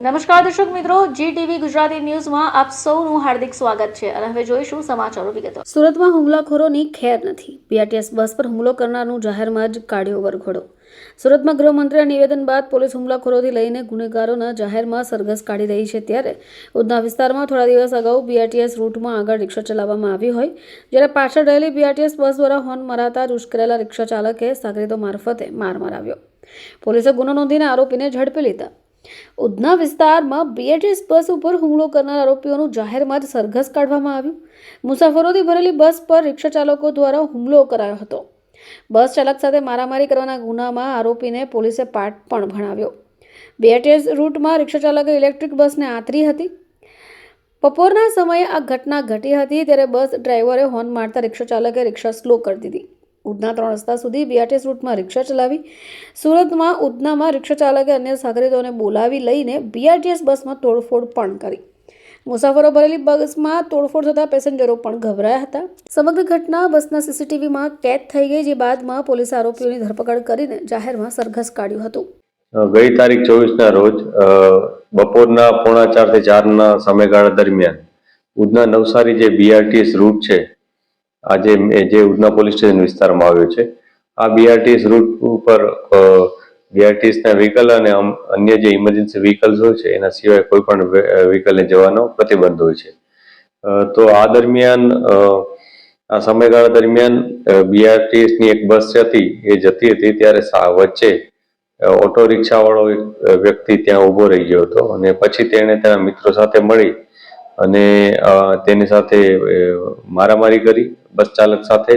નમસ્કાર દર્શક મિત્રો, GTV ગુજરાતી ન્યૂઝમાં આપ સૌનું હાર્દિક સ્વાગત છે અને હવે જોઈશું સમાચારો વિગતો। સુરતમાં હુમલાખોરોની ખેર નથી, BRTS બસ પર હુમલો કરનારનું જાહેરમાં જ કાઢ્યો વરઘોડો। સુરતમાં ગૃહમંત્રીના નિવેદન બાદ પોલીસ હુમલાખોરોથી લઈને ગુનેગારોના જાહેરમાં સરઘસ કાઢી રહી છે, ત્યારે ઉધના વિસ્તારમાં થોડા દિવસ અગાઉ BRTS રૂટમાં આગળ રિક્ષા ચલાવવામાં આવી હોય, જ્યારે પાછળ રહેલી BRTS બસ દ્વારા હોર્ન મરાતા જ ઉશ્કેરેલા રિક્ષા ચાલકે સાગરીતો મારફતે માર મરાવ્યો। પોલીસે ગુનો નોંધીને આરોપીને ઝડપી લીધા। ઉધના વિસ્તારમાં BRTS બસ ઉપર હુમલો કરનાર આરોપીઓનું જાહેરમાં જ સરઘસ કાઢવામાં આવ્યું। મુસાફરોથી ભરેલી બસ પર રિક્ષા ચાલકો દ્વારા હુમલો કરાયો હતો। બસ ચાલક સાથે મારામારી કરવાના ગુનામાં આરોપીને પોલીસે પાઠ પણ ભણાવ્યો। BRTS રૂટમાં રિક્ષા ચાલકે ઇલેક્ટ્રિક બસને આંતરી હતી। બપોરના સમયે આ ઘટના ઘટી હતી, ત્યારે બસ ડ્રાઈવરે હોર્ન મારતા રિક્ષા ચાલકે રિક્ષા સ્લો કરી દીધી। ઉધના 3 રસ્તા સુધી BRTS રૂટમાં રિક્ષા ચલાવી। સુરતમાં ઉધનામાં રિક્ષા ચાલકે અન્ય સાગરીતોને બોલાવી લઈને BRTS બસમાં તોડફોડ પણ કરી। મુસાફરો ભરેલી બસમાં તોડફોડ થતાં પેસેન્જરો પણ ગભરાયા હતા। સમગ્ર ઘટના બસના CCTVમાં કેદ થઈ ગઈ, જે બાદમાં પોલીસે આરોપીઓની ધરપકડ કરીને જાહેરમાં સરઘસ કાઢ્યું હતું। ગઈ તારીખ 24ના રોજ બપોરના 3:45 થી 4ના સમયગાળા દરમિયાન ઉધના નવસારી જે BRTS રૂટ છે, આજે જે ઉધના પોલીસ સ્ટેશન વિસ્તારમાં આવ્યો છે, આ BRTS રૂટ ઉપર BRTSના વ્હીકલ અને અન્ય જે ઇમરજન્સી વ્હીકલ્સ હોય છે એના સિવાય કોઈ પણ વ્હીકલને જવાનો પ્રતિબંધ હોય છે। તો આ દરમિયાન આ સમયગાળા દરમિયાન BRTSની એક બસ હતી, એ જતી હતી, ત્યારે વચ્ચે ઓટો રિક્ષાવાળો એક વ્યક્તિ ત્યાં ઊભો રહી ગયો હતો અને પછી તેણે તેના મિત્રો સાથે મળી અને તેની સાથે મારામારી કરી બસ ચાલક સાથે।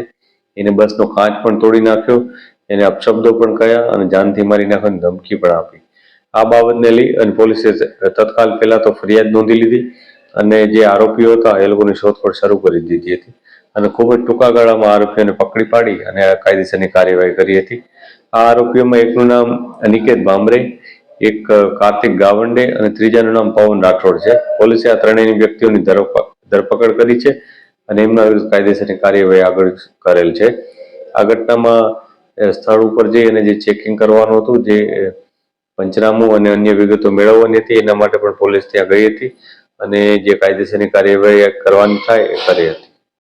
એને બસનો કાચ પણ તોડી નાખ્યો, એને અપશબ્દો પણ કહ્યા અને જાનથી મારી નાખવાની ધમકી પણ આપી। આ બાબતને લઈ અને પોલીસે તત્કાલ પહેલા તો ફરિયાદ નોંધી લીધી અને જે આરોપીઓ હતા એ લોકોની શોધખોળ શરૂ કરી દીધી હતી અને ખૂબ જ ટૂંકા ગાળામાં આરોપીઓને પકડી પાડી અને કાયદેસરની કાર્યવાહી કરી હતી। આ આરોપીઓમાં એકનું નામ અનિકેત ભામરે, એક કાર્તિક ગાવંડે અને ત્રીજાનું નામ પવન રાઠોડ છે। પોલીસે આ ત્રણેય વ્યક્તિઓની ધરપકડ કરી છે અને એમના વિરુદ્ધ કાયદેસરની કાર્યવાહી આગળ કરેલ છે। આ ઘટનામાં સ્થળ ઉપર જઈ અને જે ચેકિંગ કરવાનું હતું, જે પંચનામું અને અન્ય વિગતો મેળવવાની હતી, એના માટે પણ પોલીસ ત્યાં ગઈ હતી અને જે કાયદેસરની કાર્યવાહી કરવાની થાય એ કરી હતી।